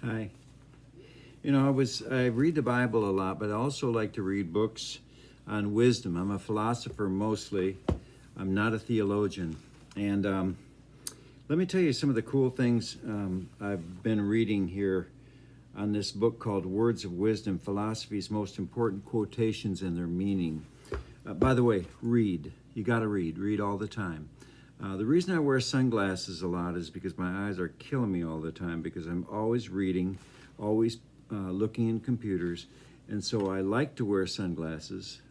Hi. I read the Bible a lot, but I also like to read books on wisdom. I'm a philosopher mostly. I'm not a theologian. And let me tell you some of the cool things I've been reading here on this book called Words of Wisdom, Philosophy's Most Important Quotations and Their Meaning. By the way, read. You got to read. Read all the time. The reason I wear sunglasses a lot is because my eyes are killing me all the time because I'm always reading, always looking in computers. And so I like to wear sunglasses.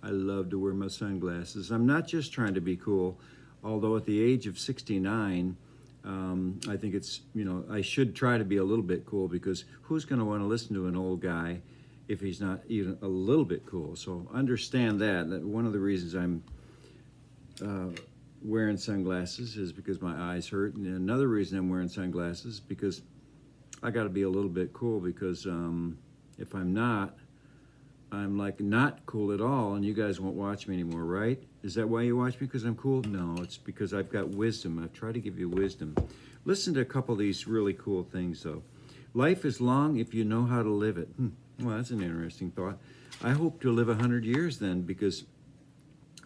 I love to wear my sunglasses. I'm not just trying to be cool, although at the age of 69, I think I should try to be a little bit cool because who's going to want to listen to an old guy if he's not even a little bit cool? So understand that one of the reasons I'm wearing sunglasses is because my eyes hurt, and another reason I'm wearing sunglasses because I got to be a little bit cool because if I'm not, I'm like not cool at all, and you guys won't watch me anymore, right? Is that why you watch me? Because I'm cool? No, it's because I've got wisdom. I've tried to give you wisdom. Listen to a couple of these really cool things, though. Life is long if you know how to live it. Well, that's an interesting thought. I hope to live 100 years then because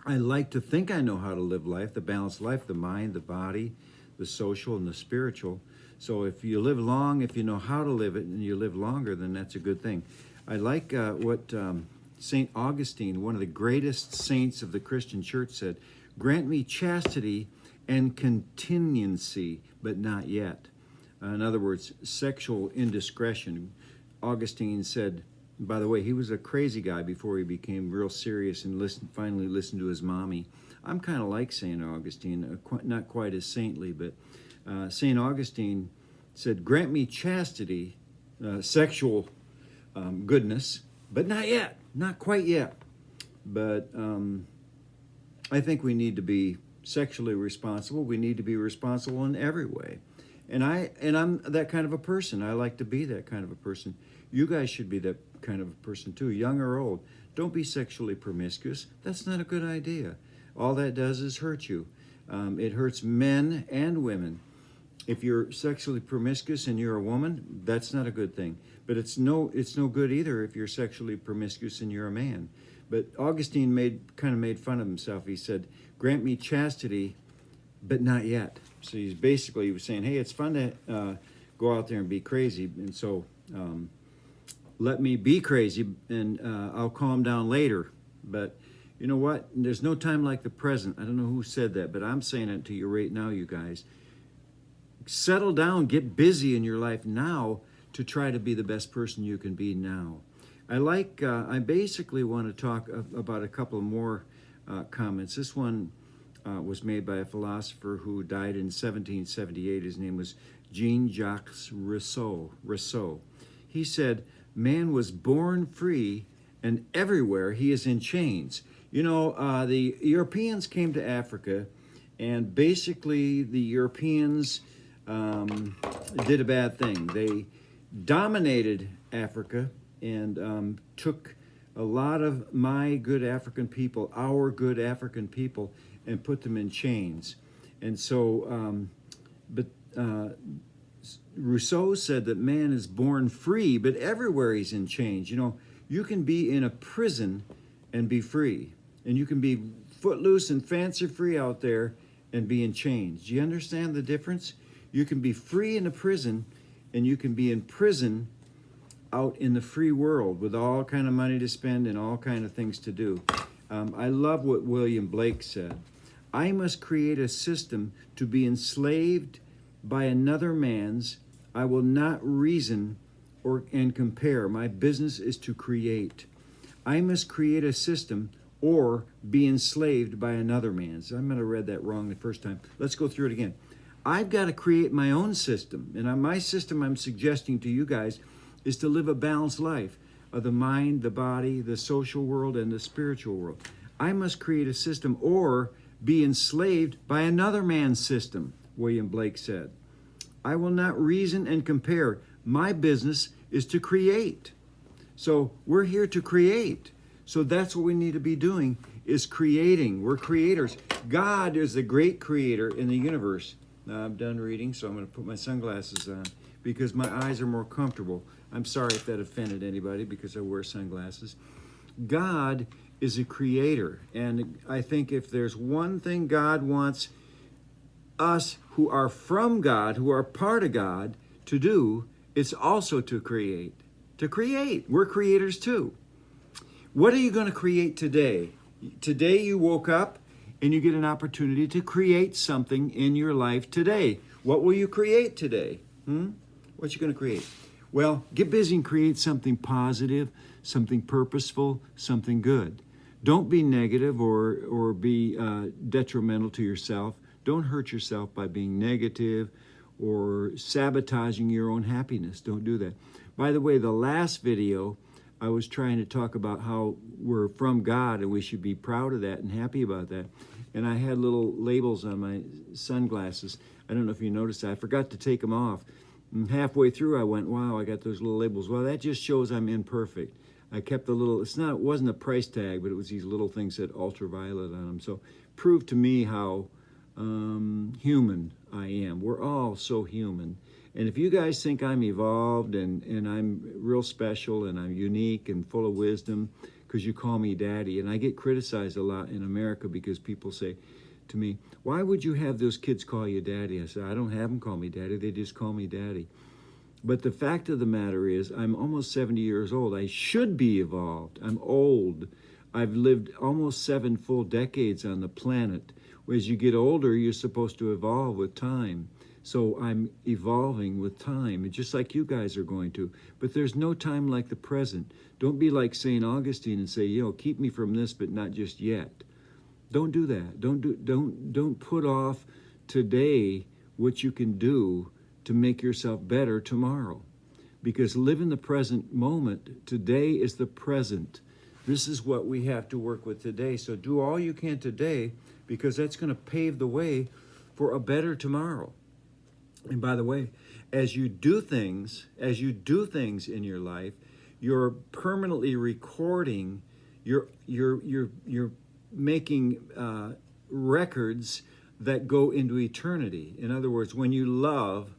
I like to think I know how to live life, the balanced life, the mind, the body, the social, and the spiritual. So if you live long, if you know how to live it, and you live longer, then that's a good thing. I like what St. Augustine, one of the greatest saints of the Christian church, said, "Grant me chastity and continency, but not yet." In other words, sexual indiscretion. Augustine said, by the way, he was a crazy guy before he became real serious and finally listened to his mommy. I'm kind of like St. Augustine, not quite as saintly, but St. Augustine said, "Grant me chastity, sexual goodness, but not yet, not quite yet." But I think we need to be sexually responsible. We need to be responsible in every way. And I'm that kind of a person. I like to be that kind of a person. You guys should be that kind of a person too, young or old. Don't be sexually promiscuous. That's not a good idea. All that does is hurt you. It hurts men and women. If you're sexually promiscuous and you're a woman, that's not a good thing. But it's no good either if you're sexually promiscuous and you're a man. But Augustine kind of made fun of himself. He said, "Grant me chastity, but not yet." So he was saying, hey, it's fun to go out there and be crazy, and so let me be crazy, and I'll calm down later. But you know what? There's no time like the present. I don't know who said that, but I'm saying it to you right now, you guys. Settle down, get busy in your life now to try to be the best person you can be now. I basically want to talk about a couple more comments. This one was made by a philosopher who died in 1778. His name was Jean-Jacques Rousseau. He said, "Man was born free, and everywhere he is in chains." The Europeans came to Africa, and basically the Europeans did a bad thing. They dominated Africa and took a lot of my good African people, our good African people, and put them in chains. And so, Rousseau said that man is born free, but everywhere he's in chains. You can be in a prison and be free, and you can be footloose and fancy free out there and be in chains. Do you understand the difference? You can be free in a prison, and you can be in prison out in the free world with all kind of money to spend and all kind of things to do. I love what William Blake said. "I must create a system to be enslaved by another man's. I will not reason and compare. My business is to create. I must create a system or be enslaved by another man's." I might have read that wrong the first time. Let's go through it again. I've got to create my own system. And my system I'm suggesting to you guys is to live a balanced life of the mind, the body, the social world, and the spiritual world. I must create a system or be enslaved by another man's system, William Blake said. "I will not reason and compare. My business is to create." So we're here to create. So that's what we need to be doing, is creating. We're creators. God is the great creator in the universe. Now I'm done reading, so I'm going to put my sunglasses on because my eyes are more comfortable. I'm sorry if that offended anybody because I wear sunglasses. God is a creator, and I think if there's one thing God wants us who are from God, who are part of God, to do, it's also to create. To create. We're creators too. What are you going to create today? Today you woke up and you get an opportunity to create something in your life today. What will you create today? What you going to create? Well, get busy and create something positive, something purposeful, something good. Don't be negative or be detrimental to yourself. Don't hurt yourself by being negative or sabotaging your own happiness. Don't do that. By the way, the last video, I was trying to talk about how we're from God and we should be proud of that and happy about that. And I had little labels on my sunglasses. I don't know if you noticed that. I forgot to take them off. And halfway through, I went, wow, I got those little labels. Well, that just shows I'm imperfect. I kept the little, it wasn't a price tag, but it was these little things that ultraviolet on them. So prove to me how human I am. We're all so human. And if you guys think I'm evolved and I'm real special and I'm unique and full of wisdom because you call me daddy, and I get criticized a lot in America because people say to me, why would you have those kids call you daddy? I said, I don't have them call me daddy. They just call me daddy. But the fact of the matter is I'm almost 70 years old. I should be evolved. I'm old. I've lived almost 7 full decades on the planet. As you get older, you're supposed to evolve with time. So I'm evolving with time, just like you guys are going to. But there's no time like the present. Don't be like St. Augustine and say, keep me from this, but not just yet. Don't do that. Don't put off today what you can do to make yourself better tomorrow. Because live in the present moment. Today is the present. This is what we have to work with today. So do all you can today, because that's going to pave the way for a better tomorrow. And by the way, as you do things in your life, you're permanently recording, you're making records that go into eternity. In other words, when you love,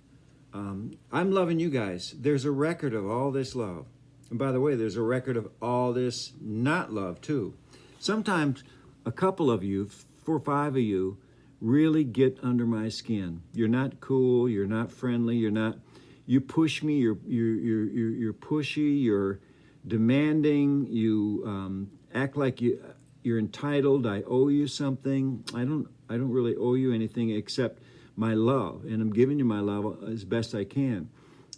I'm loving you guys. There's a record of all this love. And by the way, there's a record of all this not love too. Sometimes a couple of you, 4 or 5 of you, really get under my skin. You're not cool. You're not friendly. You push me. You're pushy. You're demanding. You act like you're entitled. I owe you something. I don't really owe you anything except my love, and I'm giving you my love as best I can.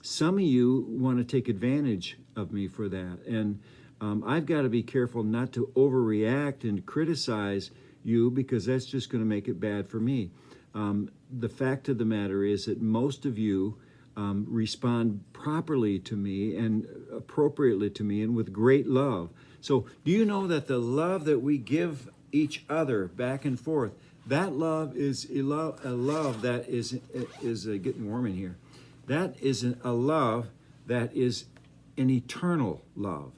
Some of you want to take advantage of me for that, and I've got to be careful not to overreact and criticize you, because that's just going to make it bad for me. The fact of the matter is that most of you respond properly to me and appropriately to me and with great love. So do you know that the love that we give each other back and forth, that love is a love that is getting warm in here. That is a love that is an eternal love.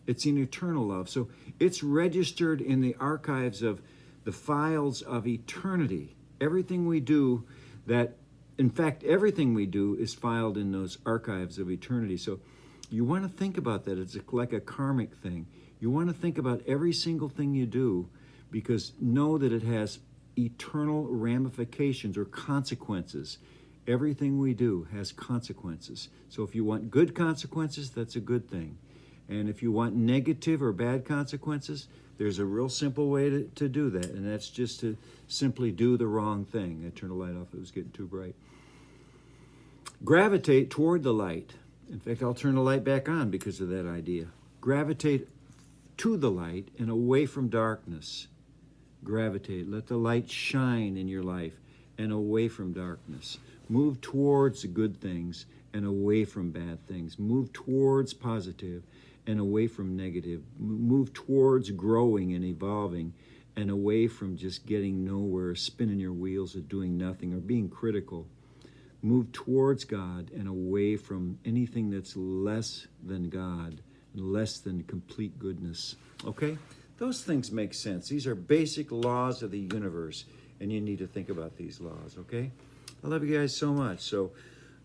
It's an eternal love. So it's registered in the archives of the files of eternity. Everything we do everything we do is filed in those archives of eternity. So you want to think about that. It's like a karmic thing. You want to think about every single thing you do, because know that it has eternal ramifications or consequences. Everything we do has consequences. So if you want good consequences, that's a good thing. And if you want negative or bad consequences, there's a real simple way to do that, and that's just to simply do the wrong thing. I turned the light off. It was getting too bright. Gravitate toward the light. In fact, I'll turn the light back on because of that idea. Gravitate to the light and away from darkness. Gravitate. Let the light shine in your life and away from darkness. Move towards good things and away from bad things. Move towards positive and away from negative. Move towards growing and evolving and away from just getting nowhere, spinning your wheels or doing nothing or being critical. Move towards God and away from anything that's less than God, less than complete goodness. Okay? Those things make sense. These are basic laws of the universe, and you need to think about these laws, okay? I love you guys so much. So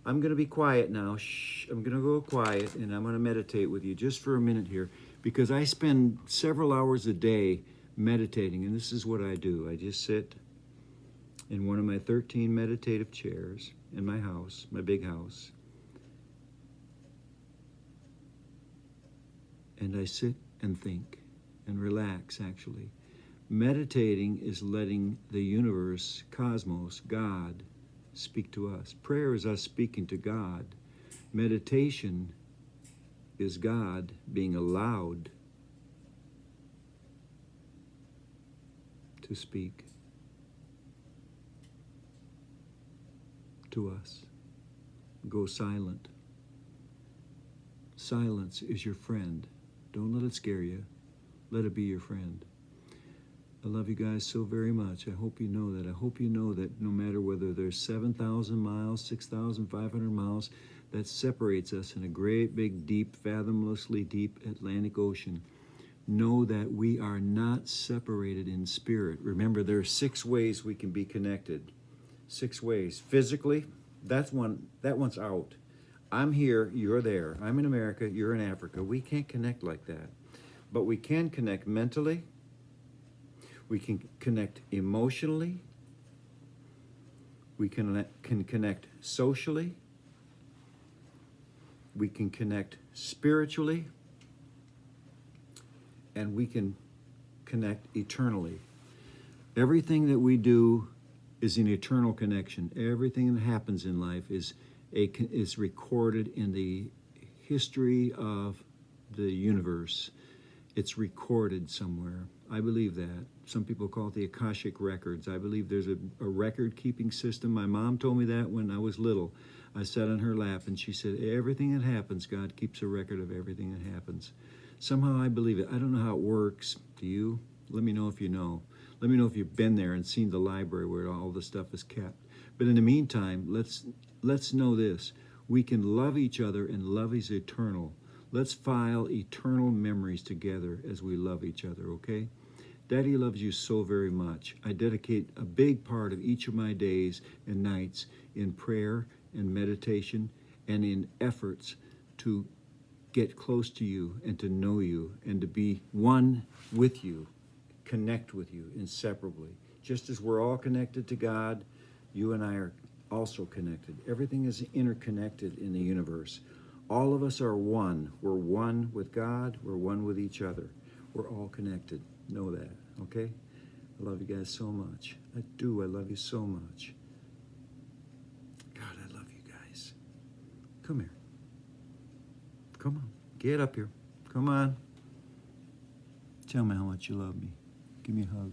I'm going to be quiet now. Shh. I'm going to go quiet and I'm going to meditate with you just for a minute here because I spend several hours a day meditating, and this is what I do. I just sit in one of my 13 meditative chairs in my house, my big house, and I sit and think and relax, actually. Meditating is letting the universe, cosmos, God, speak to us. Prayer is us speaking to God. Meditation is God being allowed to speak to us. Go silent. Silence is your friend. Don't let it scare you. Let it be your friend. I love you guys so very much. I hope you know that. I hope you know that no matter whether there's 7,000 miles, 6,500 miles, that separates us in a great big deep, fathomlessly deep Atlantic Ocean, know that we are not separated in spirit. Remember, there are 6 ways we can be connected. 6 ways. Physically, that one's out. I'm here, you're there. I'm in America, you're in Africa. We can't connect like that. But we can connect mentally. We can connect emotionally. We can connect socially. We can connect spiritually. And we can connect eternally. Everything that we do is an eternal connection. Everything that happens in life is recorded in the history of the universe. It's recorded somewhere. I believe that. Some people call it the Akashic Records. I believe there's a record-keeping system. My mom told me that when I was little. I sat on her lap and she said, everything that happens, God keeps a record of everything that happens. Somehow I believe it. I don't know how it works. Do you? Let me know if you know. Let me know if you've been there and seen the library where all the stuff is kept. But in the meantime, let's know this. We can love each other, and love is eternal. Let's file eternal memories together as we love each other, okay? Daddy loves you so very much. I dedicate a big part of each of my days and nights in prayer and meditation and in efforts to get close to you and to know you and to be one with you, connect with you inseparably. Just as we're all connected to God, you and I are also connected. Everything is interconnected in the universe. All of us are one. We're one with God. We're one with each other. We're all connected. Know that, okay? I love you guys so much. I do. I love you so much. God, I love you guys. Come here. Come on. Get up here. Come on. Tell me how much you love me. Give me a hug.